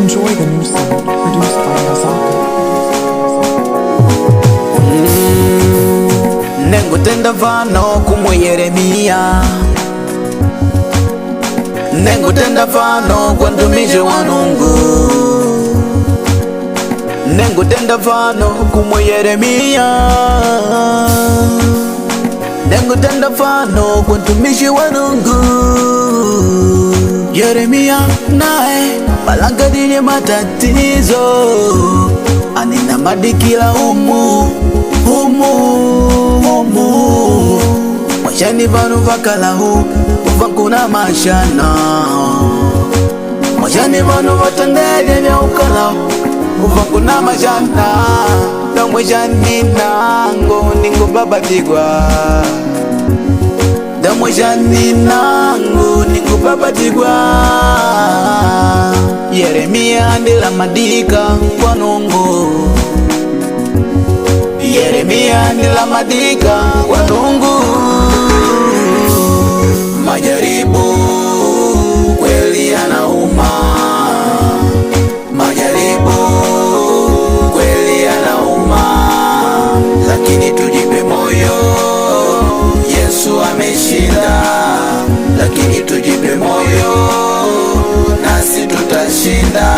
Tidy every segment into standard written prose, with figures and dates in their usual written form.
Enjoy the new sound produced by Mazaka. Nengutenda vano kumwe Yeremia, nengutenda vano kwa mtumishi wa Mungu, nengutenda vano kumwe Yeremia, nengutenda vano kwa mtumishi wa Mungu. Yeremia nae balangadile matatizo, anina madikila humu mwashani vanu vakalahu uvankuna mashana, mwashani vanu vatandele vya ukalahu uvankuna mashana, na mwashani nango ningo babatigwa, da mwashani nango ningo babatigwa. Yeremia andila madika kwa Mungu, Yeremia ndila madika kwa Mungu. Majaribu kweli yanauma, majaribu kweli yanauma, lakini tujipe moyo, Yesu ameshinda. Lakini tujipe moyo, nasi tutashinda.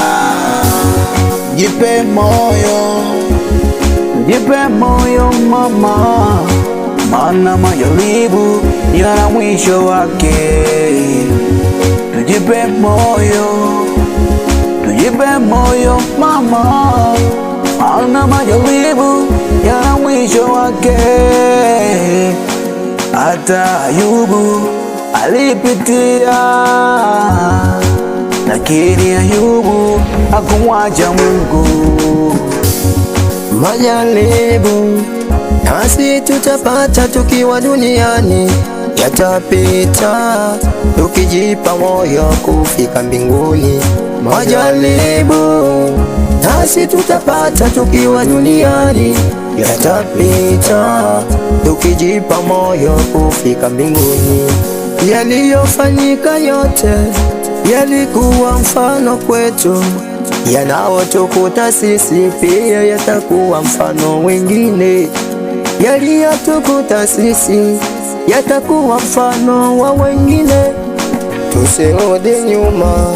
Jipe moyo, jipe moyo mama, maana majaribu yana mwisho wake. Tujipe moyo, tujipe moyo mama, maana majaribu yana mwisho wake. Hata Ayubu alipitia, lakini Ayubu hakumwacha Mungu. Majaribu nasi tutapata tukiwa duniani, yatapita tukijipa moyo kufika mbinguni. Majaribu nasi tutapata tukiwa duniani, yatapita tukijipa moyo kufika mbinguni. Yaliyofanyika yote yalikuwa mfano kwetu, yanayotukuta sisi pia yatakuwa mfano wengine. Yaliyotukuta sisi yatakuwa mfano wa wengine. Tusirudi nyuma,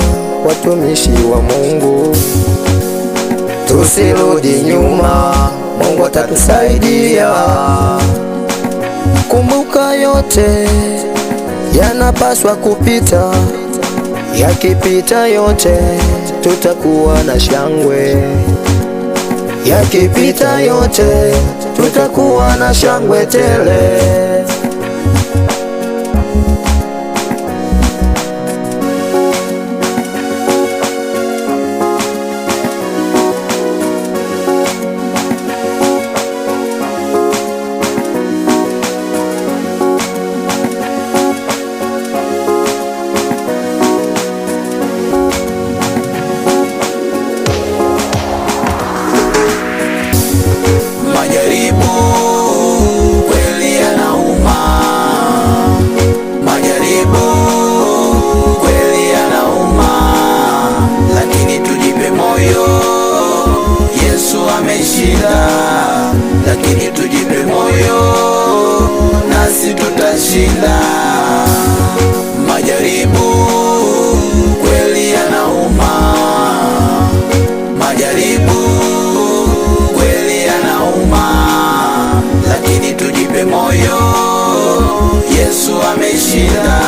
watumishi wa Mungu, tusirudi nyuma, Mungu atatusaidia. Kumbuka yote yanapaswa kupita, yakipita yote tutakuwa na shangwe, yakipita yote tutakuwa na shangwe tele. Lakini tujipe moyo, nasi tutashinda. Majaribu kweli yanauma, majaribu kweli yanauma, lakini tujipe moyo, Yesu ameshinda.